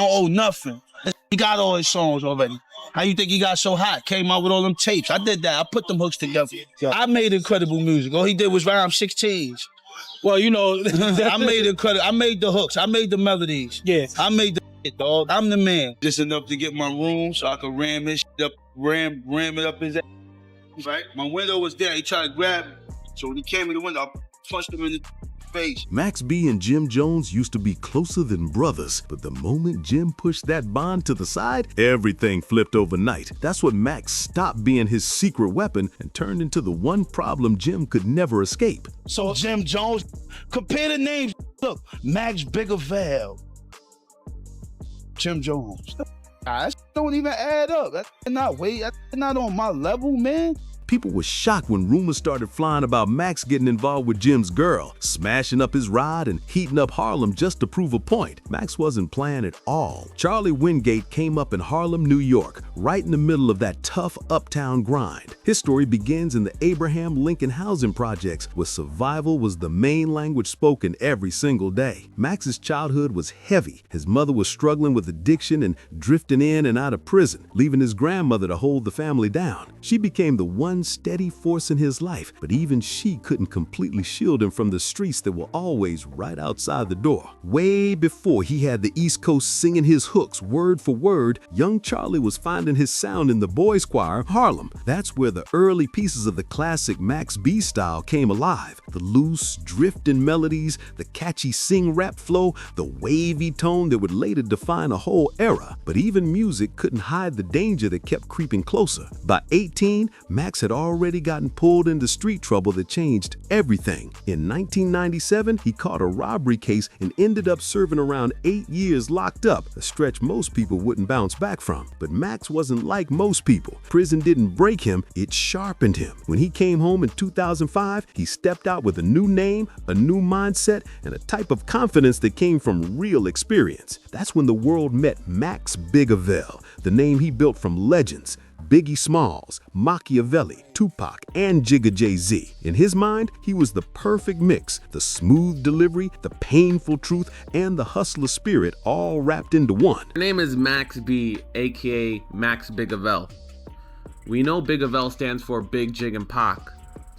I don't owe nothing. He got all his songs already. How you think he got so hot? Came out with all them tapes. I did that. I put them hooks together. Yeah. I made incredible music. All he did was rhyme 16s. Well, you know, I made the hooks. I made the melodies. Yeah. I made the shit, dog. I'm the man. Just enough to get my room so I could ram his shit up, ram it up his ass. Right? My window was there. He tried to grab me. So when he came in the window, I punched him in the face. Max B and Jim Jones used to be closer than brothers, but the moment Jim pushed that bond to the side, everything flipped overnight. That's what Max stopped being his secret weapon and turned into the one problem Jim could never escape. So Jim Jones, compare the names. Look, Max Bigavel, Jim Jones. That don't even add up. That's not on my level, man. People were shocked when rumors started flying about Max getting involved with Jim's girl, smashing up his ride and heating up Harlem just to prove a point. Max wasn't playing at all. Charlie Wingate came up in Harlem, New York, right in the middle of that tough uptown grind. His story begins in the Abraham Lincoln housing projects, where survival was the main language spoken every single day. Max's childhood was heavy. His mother was struggling with addiction and drifting in and out of prison, leaving his grandmother to hold the family down. She became the one steady force in his life, but even she couldn't completely shield him from the streets that were always right outside the door. Way before he had the East Coast singing his hooks word for word, young Charlie was finding his sound in the boys' choir, Harlem. That's where the early pieces of the classic Max B style came alive. The loose, drifting melodies, the catchy sing-rap flow, the wavy tone that would later define a whole era. But even music couldn't hide the danger that kept creeping closer. By 18, Max had already gotten pulled into street trouble that changed everything. In 1997, he caught a robbery case and ended up serving around 8 years locked up, a stretch most people wouldn't bounce back from. But Max wasn't like most people. Prison didn't break him, it sharpened him. When he came home in 2005, he stepped out with a new name, a new mindset, and a type of confidence that came from real experience. That's when the world met Max Bigavel, the name he built from legends. Biggie Smalls, Machiavelli, Tupac, and Jigga Jay-Z. In his mind, he was the perfect mix, the smooth delivery, the painful truth, and the hustler spirit all wrapped into one. My name is Max B, aka Max Bigavel. We know Bigavel stands for Big Jig and Pac,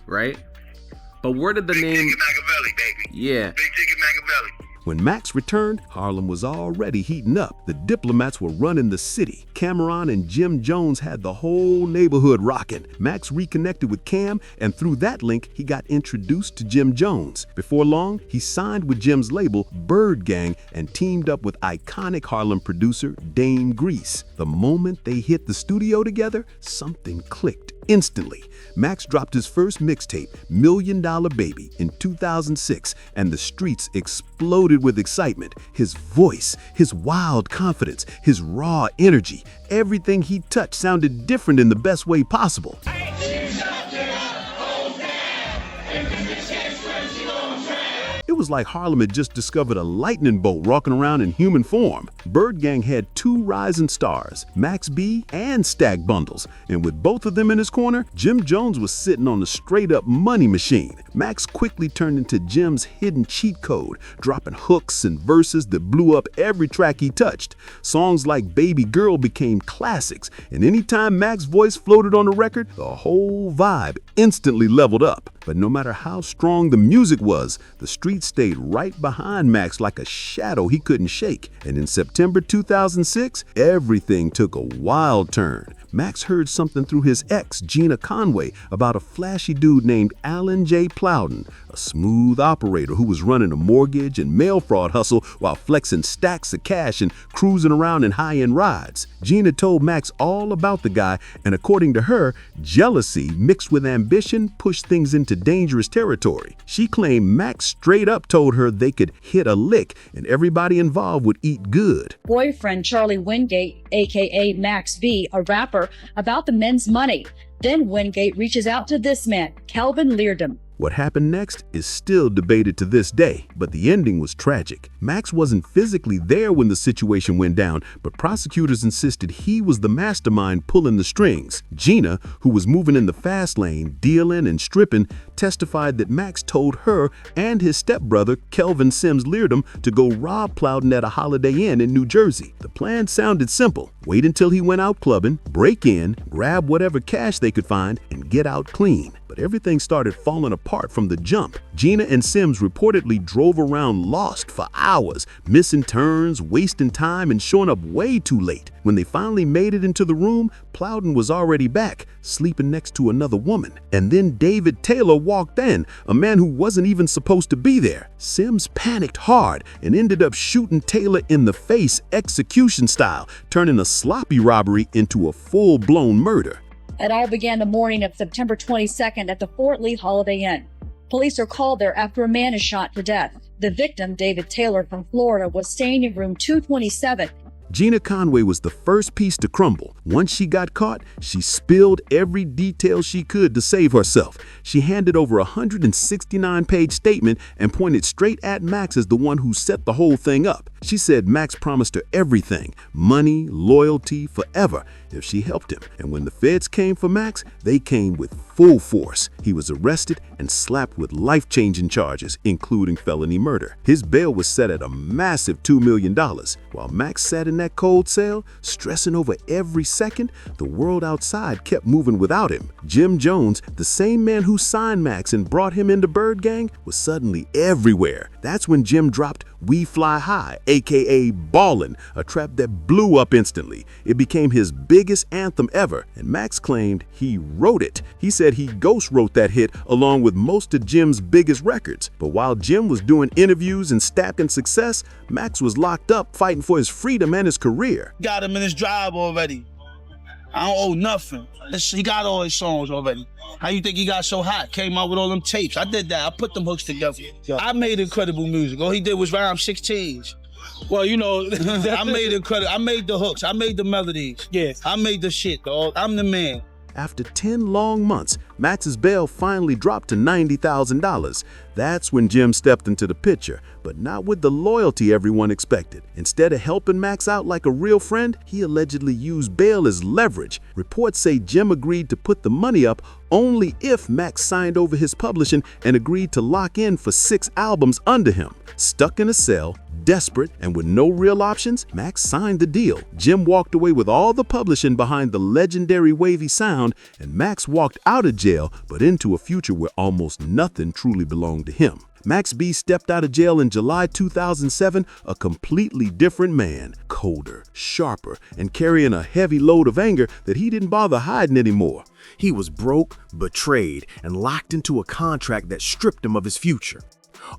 right? But where did the Big name... Jig and Machiavelli, baby. Yeah. Big Jig and Machiavelli. When Max returned, Harlem was already heating up. The Diplomats were running the city. Cameron and Jim Jones had the whole neighborhood rocking. Max reconnected with Cam, and through that link, he got introduced to Jim Jones. Before long, he signed with Jim's label, Bird Gang, and teamed up with iconic Harlem producer Dame Grease. The moment they hit the studio together, something clicked instantly. Max dropped his first mixtape, $1 Million Baby, in 2006, and the streets exploded with excitement. His voice, his wild confidence, his raw energy, everything he touched sounded different in the best way possible. It was like Harlem had just discovered a lightning bolt rocking around in human form. Bird Gang had two rising stars, Max B and Stack Bundles, and with both of them in his corner, Jim Jones was sitting on a straight-up money machine. Max quickly turned into Jim's hidden cheat code, dropping hooks and verses that blew up every track he touched. Songs like Baby Girl became classics, and anytime Max's voice floated on the record, the whole vibe instantly leveled up. But no matter how strong the music was, the streets stayed right behind Max like a shadow he couldn't shake. And in September 2006, everything took a wild turn. Max heard something through his ex, Gina Conway, about a flashy dude named Alan J. Plowden, a smooth operator who was running a mortgage and mail fraud hustle while flexing stacks of cash and cruising around in high-end rides. Gina told Max all about the guy, and according to her, jealousy mixed with ambition pushed things into dangerous territory. She claimed Max straight up told her they could hit a lick and everybody involved would eat good. Boyfriend Charlie Wingate, aka Max B, a rapper, about the men's money. Then Wingate reaches out to this man, Calvin Leardom. What happened next is still debated to this day, but the ending was tragic. Max wasn't physically there when the situation went down, but prosecutors insisted he was the mastermind pulling the strings. Gina, who was moving in the fast lane, dealing and stripping, testified that Max told her and his stepbrother, Kelvin Sims Leardom, to go rob Plowden at a Holiday Inn in New Jersey. The plan sounded simple. Wait until he went out clubbing, break in, grab whatever cash they could find, and get out clean. But everything started falling apart from the jump. Gina and Sims reportedly drove around lost for hours, missing turns, wasting time, and showing up way too late. When they finally made it into the room, Plowden was already back, sleeping next to another woman. And then David Taylor walked in, a man who wasn't even supposed to be there. Sims panicked hard and ended up shooting Taylor in the face execution style, turning a sloppy robbery into a full-blown murder. It all began the morning of September 22nd at the Fort Lee Holiday Inn. Police are called there after a man is shot to death. The victim, David Taylor from Florida, was staying in room 227. Gina Conway was the first piece to crumble. Once she got caught, she spilled every detail she could to save herself. She handed over a 169-page statement and pointed straight at Max as the one who set the whole thing up. She said Max promised her everything, money, loyalty, forever, if she helped him. And when the feds came for Max, they came with full force. He was arrested and slapped with life-changing charges, including felony murder. His bail was set at a massive $2 million. While Max sat in that cold cell, stressing over every second, the world outside kept moving without him. Jim Jones, the same man who signed Max and brought him into Bird Gang, was suddenly everywhere. That's when Jim dropped We Fly High, aka Ballin', a trap that blew up instantly. It became his biggest anthem ever, and Max claimed he wrote it. He said he ghost wrote that hit along with most of Jim's biggest records. But while Jim was doing interviews and stacking success, Max was locked up fighting for his freedom and his career. Got him in his drive already. I don't owe nothing. He got all his songs already. How you think he got so hot? Came out with all them tapes. I did that. I put them hooks together. I made incredible music. All he did was rhyme 16s. Well, you know, I made the hooks. I made the melodies. Yeah. I made the shit, dog. I'm the man. After 10 long months, Max's bail finally dropped to $90,000. That's when Jim stepped into the picture, but not with the loyalty everyone expected. Instead of helping Max out like a real friend, he allegedly used bail as leverage. Reports say Jim agreed to put the money up only if Max signed over his publishing and agreed to lock in for 6 albums under him. Stuck in a cell, desperate, and with no real options, Max signed the deal. Jim walked away with all the publishing behind the legendary Wavy sound, and Max walked out of jail, but into a future where almost nothing truly belonged to him. Max B stepped out of jail in July 2007, a completely different man, colder, sharper, and carrying a heavy load of anger that he didn't bother hiding anymore. He was broke, betrayed, and locked into a contract that stripped him of his future.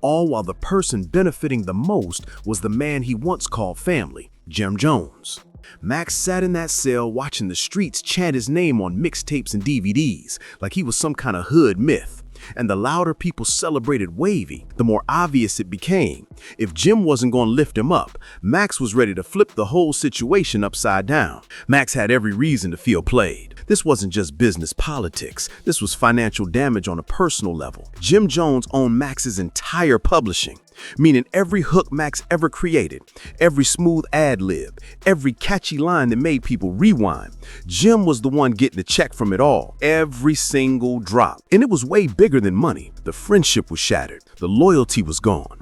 All while the person benefiting the most was the man he once called family, Jim Jones. Max sat in that cell watching the streets chant his name on mixtapes and DVDs like he was some kind of hood myth. And the louder people celebrated Wavy, the more obvious it became. If Jim wasn't going to lift him up, Max was ready to flip the whole situation upside down. Max had every reason to feel played. This wasn't just business politics. This was financial damage on a personal level. Jim Jones owned Max's entire publishing, meaning every hook Max ever created, every smooth ad-lib, every catchy line that made people rewind. Jim was the one getting the check from it all, every single drop. And it was way bigger than money. The friendship was shattered. The loyalty was gone.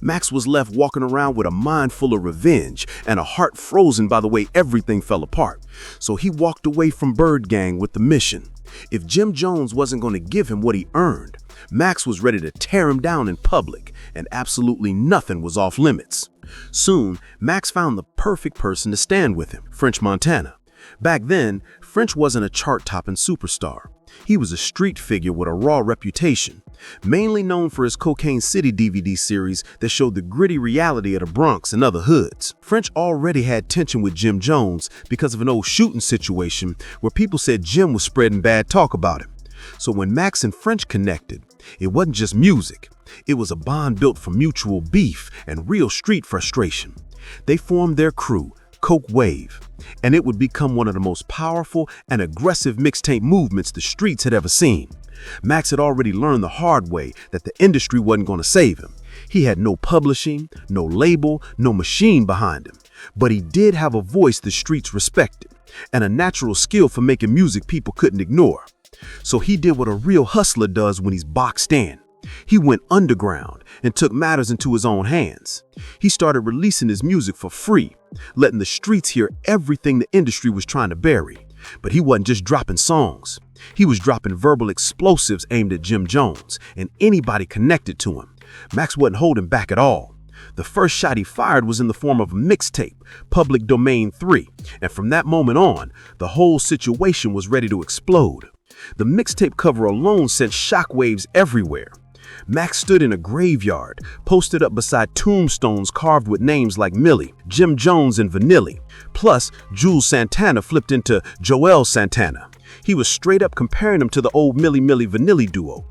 Max was left walking around with a mind full of revenge and a heart frozen by the way everything fell apart. So he walked away from Bird Gang with the mission. If Jim Jones wasn't going to give him what he earned, Max was ready to tear him down in public, and absolutely nothing was off limits. Soon, Max found the perfect person to stand with him, French Montana. Back then, French wasn't a chart-topping superstar. He was a street figure with a raw reputation, mainly known for his Cocaine City DVD series that showed the gritty reality of the Bronx and other hoods. French already had tension with Jim Jones because of an old shooting situation where people said Jim was spreading bad talk about him. So when Max and French connected, it wasn't just music. It was a bond built for mutual beef and real street frustration. They formed their crew, Coke Wave, and it would become one of the most powerful and aggressive mixtape movements the streets had ever seen. Max had already learned the hard way that the industry wasn't going to save him. He had no publishing, no label, no machine behind him. But he did have a voice the streets respected, and a natural skill for making music people couldn't ignore. So he did what a real hustler does when he's boxed in. He went underground and took matters into his own hands. He started releasing his music for free, letting the streets hear everything the industry was trying to bury. But he wasn't just dropping songs. He was dropping verbal explosives aimed at Jim Jones and anybody connected to him. Max wasn't holding back at all. The first shot he fired was in the form of a mixtape, Public Domain 3, and from that moment on, the whole situation was ready to explode. The mixtape cover alone sent shockwaves everywhere. Max stood in a graveyard, posted up beside tombstones carved with names like Millie, Jim Jones, and Vanilli. Plus, Jules Santana flipped into Joel Santana. He was straight up comparing him to the old Millie Vanilli duo.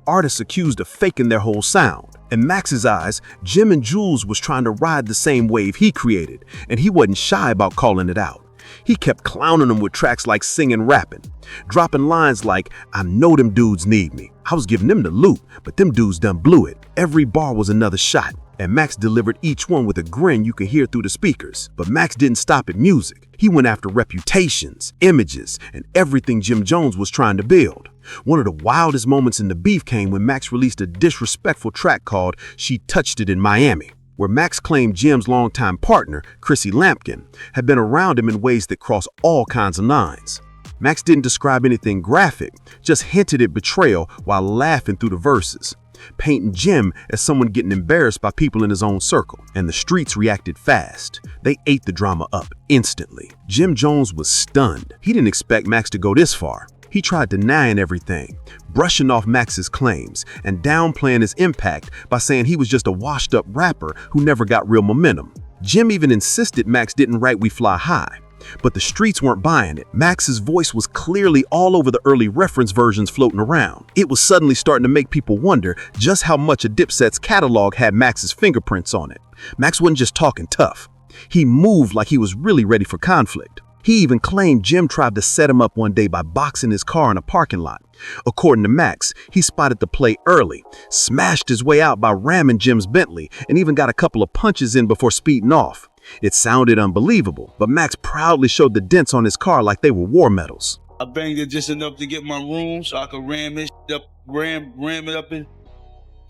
Artists accused of faking their whole sound. In Max's eyes, Jim and Jules was trying to ride the same wave he created, and he wasn't shy about calling it out. He kept clowning them with tracks like Singin' Rappin', dropping lines like, "I know them dudes need me. I was giving them the loot, but them dudes done blew it." Every bar was another shot, and Max delivered each one with a grin you could hear through the speakers. But Max didn't stop at music. He went after reputations, images, and everything Jim Jones was trying to build. One of the wildest moments in the beef came when Max released a disrespectful track called "She Touched It in Miami," where Max claimed Jim's longtime partner, Chrissy Lampkin, had been around him in ways that crossed all kinds of lines. Max didn't describe anything graphic, just hinted at betrayal while laughing through the verses, painting Jim as someone getting embarrassed by people in his own circle. And the streets reacted fast. They ate the drama up instantly. Jim Jones was stunned. He didn't expect Max to go this far. He tried denying everything, brushing off Max's claims, and downplaying his impact by saying he was just a washed-up rapper who never got real momentum. Jim even insisted Max didn't write "We Fly High," but the streets weren't buying it. Max's voice was clearly all over the early reference versions floating around. It was suddenly starting to make people wonder just how much of Dipset's catalog had Max's fingerprints on it. Max wasn't just talking tough. He moved like he was really ready for conflict. He even claimed Jim tried to set him up one day by boxing his car in a parking lot. According to Max, he spotted the play early, smashed his way out by ramming Jim's Bentley, and even got a couple of punches in before speeding off. It sounded unbelievable, but Max proudly showed the dents on his car like they were war medals. I banged it just enough to get my room so I could ram it up, ram it up in.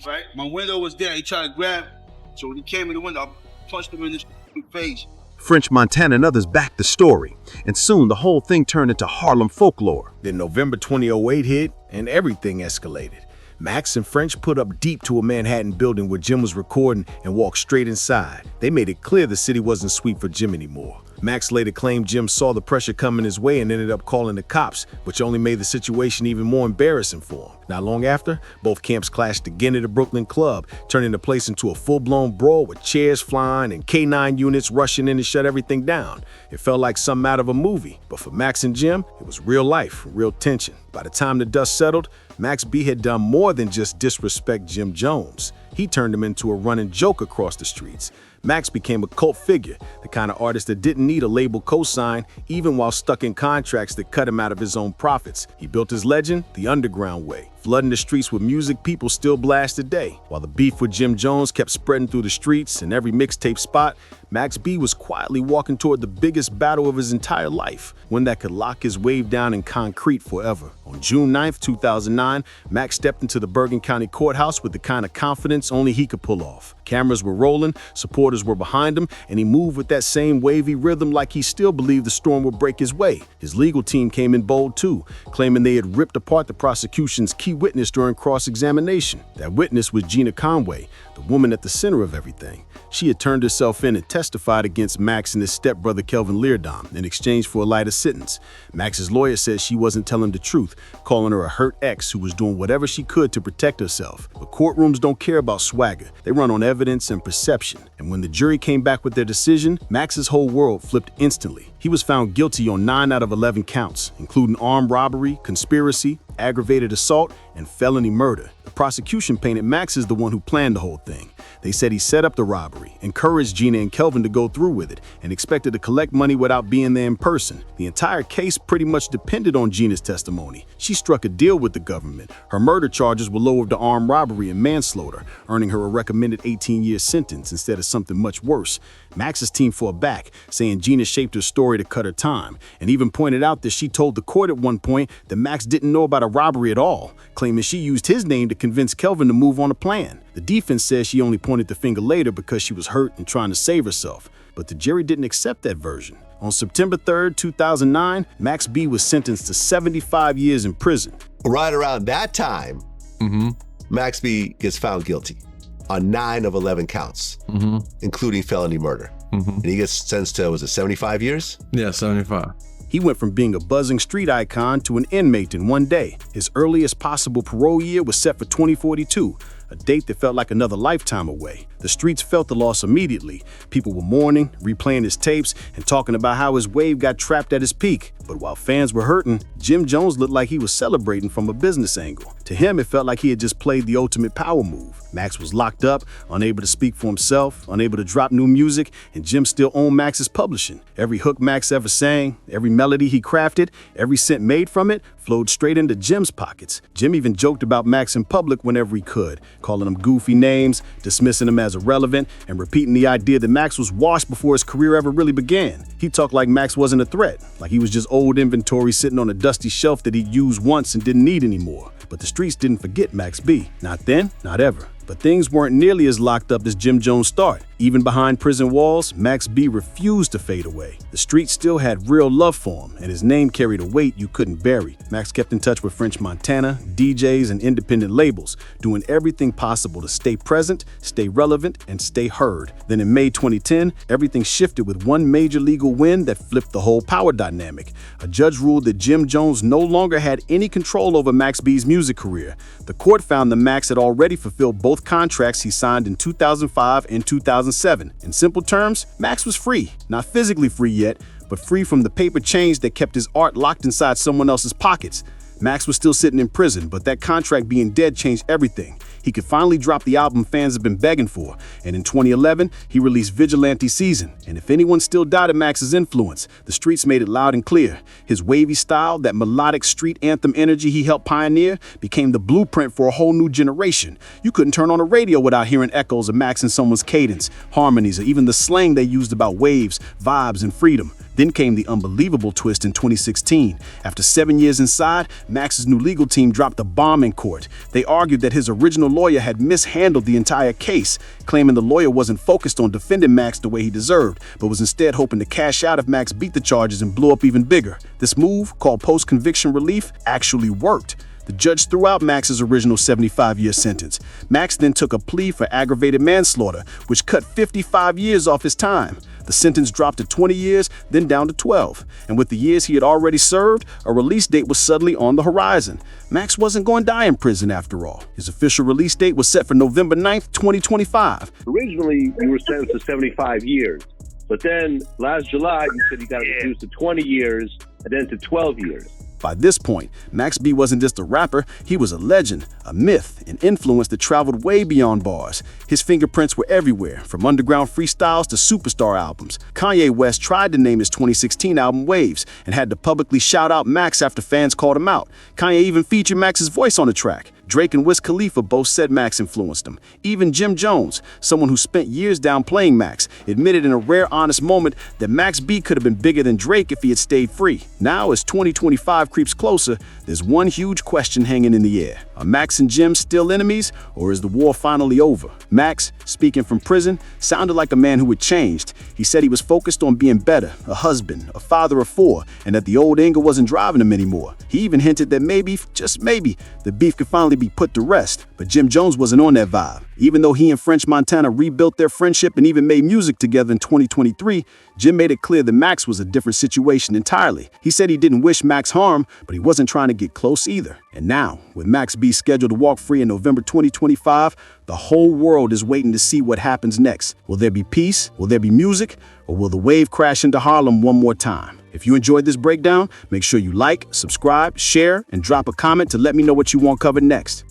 Right? My window was there. He tried to grab, so when he came in the window, I punched him in his face. French Montana and others backed the story, and soon the whole thing turned into Harlem folklore. Then November 2008 hit, and everything escalated. Max and French put up deep to a Manhattan building where Jim was recording and walked straight inside. They made it clear the city wasn't sweet for Jim anymore. Max later claimed Jim saw the pressure coming his way and ended up calling the cops, which only made the situation even more embarrassing for him. Not long after, both camps clashed again at a Brooklyn club, turning the place into a full-blown brawl with chairs flying and K9 units rushing in to shut everything down. It felt like something out of a movie, but for Max and Jim, it was real life, real tension. By the time the dust settled, Max B had done more than just disrespect Jim Jones. He turned him into a running joke across the streets. Max became a cult figure, the kind of artist that didn't need a label cosign, even while stuck in contracts that cut him out of his own profits. He built his legend the underground way, flooding the streets with music people still blast today. While the beef with Jim Jones kept spreading through the streets and every mixtape spot, Max B was quietly walking toward the biggest battle of his entire life, one that could lock his wave down in concrete forever. On June 9th, 2009, Max stepped into the Bergen County Courthouse with the kind of confidence only he could pull off. Cameras were rolling, supporters were behind him, and he moved with that same wavy rhythm like he still believed the storm would break his way. His legal team came in bold too, claiming they had ripped apart the prosecution's key witness during cross-examination. That witness was Gina Conway, the woman at the center of everything. She had turned herself in and testified against Max and his stepbrother Kelvin Leardom in exchange for a lighter sentence. Max's lawyer says she wasn't telling the truth, calling her a hurt ex who was doing whatever she could to protect herself. But courtrooms don't care about swagger. They run on evidence and perception. And when the jury came back with their decision, Max's whole world flipped instantly. He was found guilty on 9 out of 11 counts, including armed robbery, conspiracy, aggravated assault, and felony murder. The prosecution painted Max as the one who planned the whole thing. They said he set up the robbery, encouraged Gina and Kelvin to go through with it, and expected to collect money without being there in person. The entire case pretty much depended on Gina's testimony. She struck a deal with the government. Her murder charges were lowered to armed robbery and manslaughter, earning her a recommended 18-year sentence instead of something much worse. Max's team fought back, saying Gina shaped her story to cut her time, and even pointed out that she told the court at one point that Max didn't know about a robbery at all, claiming she used his name to convince Kelvin to move on a plan. The defense says she only pointed the finger later because she was hurt and trying to save herself, but the jury didn't accept that version. On September 3rd, 2009, Max B was sentenced to 75 years in prison. Right around that time, Max B gets found guilty on 9 of 11 counts, including felony murder. And he gets sentenced to, was it 75 years? Yeah, 75. He went from being a buzzing street icon to an inmate in one day. His earliest possible parole year was set for 2042, a date that felt like another lifetime away. The streets felt the loss immediately. People were mourning, replaying his tapes, and talking about how his wave got trapped at his peak. But while fans were hurting, Jim Jones looked like he was celebrating from a business angle. To him, it felt like he had just played the ultimate power move. Max was locked up, unable to speak for himself, unable to drop new music, and Jim still owned Max's publishing. Every hook Max ever sang, every melody he crafted, every cent made from it flowed straight into Jim's pockets. Jim even joked about Max in public whenever he could, calling him goofy names, dismissing him as irrelevant, and repeating the idea that Max was washed before his career ever really began. He talked like Max wasn't a threat, like he was just old inventory sitting on a dusty shelf that he'd used once and didn't need anymore. But the streets didn't forget Max B. Not then, not ever. But things weren't nearly as locked up as Jim Jones thought. Even behind prison walls, Max B refused to fade away. The streets still had real love for him, and his name carried a weight you couldn't bury. Max kept in touch with French Montana, DJs, and independent labels, doing everything possible to stay present, stay relevant, and stay heard. Then in May 2010, everything shifted with one major legal win that flipped the whole power dynamic. A judge ruled that Jim Jones no longer had any control over Max B's music career. The court found that Max had already fulfilled both contracts he signed in 2005 and 2007. In simple terms, Max was free. Not physically free yet, but free from the paper chains that kept his art locked inside someone else's pockets. Max was still sitting in prison, but that contract being dead changed everything. He could finally drop the album fans have been begging for, and in 2011, he released Vigilante Season. And if anyone still doubted Max's influence, the streets made it loud and clear. His wavy style, that melodic street anthem energy he helped pioneer, became the blueprint for a whole new generation. You couldn't turn on a radio without hearing echoes of Max in someone's cadence, harmonies, or even the slang they used about waves, vibes, and freedom. Then came the unbelievable twist in 2016. After 7 years inside, Max's new legal team dropped a bomb in court. They argued that his original lawyer had mishandled the entire case, claiming the lawyer wasn't focused on defending Max the way he deserved, but was instead hoping to cash out if Max beat the charges and blew up even bigger. This move, called post-conviction relief, actually worked. The judge threw out Max's original 75-year sentence. Max then took a plea for aggravated manslaughter, which cut 55 years off his time. The sentence dropped to 20 years, then down to 12. And with the years he had already served, a release date was suddenly on the horizon. Max wasn't going to die in prison after all. His official release date was set for November 9th, 2025. Originally, you were sentenced to 75 years. But then last July, you said you got reduced to 20 years and then to 12 years. By this point, Max B wasn't just a rapper, he was a legend, a myth, an influence that traveled way beyond bars. His fingerprints were everywhere, from underground freestyles to superstar albums. Kanye West tried to name his 2016 album Waves and had to publicly shout out Max after fans called him out. Kanye even featured Max's voice on the track. Drake and Wiz Khalifa both said Max influenced him. Even Jim Jones, someone who spent years downplaying Max, admitted in a rare honest moment that Max B could have been bigger than Drake if he had stayed free. Now, as 2025 creeps closer, there's one huge question hanging in the air. Are Max and Jim still enemies, or is the war finally over? Max, speaking from prison, sounded like a man who had changed. He said he was focused on being better, a husband, a father of 4, and that the old anger wasn't driving him anymore. He even hinted that maybe, just maybe, the beef could finally be put to rest. But Jim Jones wasn't on that vibe. Even though he and French Montana rebuilt their friendship and even made music together in 2023, Jim made it clear that Max was a different situation entirely. He said he didn't wish Max harm, but he wasn't trying to get close either. And now, with Max B scheduled to walk free in November 2025, the whole world is waiting to see what happens next. Will there be peace? Will there be music? Or will the wave crash into Harlem one more time? If you enjoyed this breakdown, make sure you like, subscribe, share, and drop a comment to let me know what you want covered next.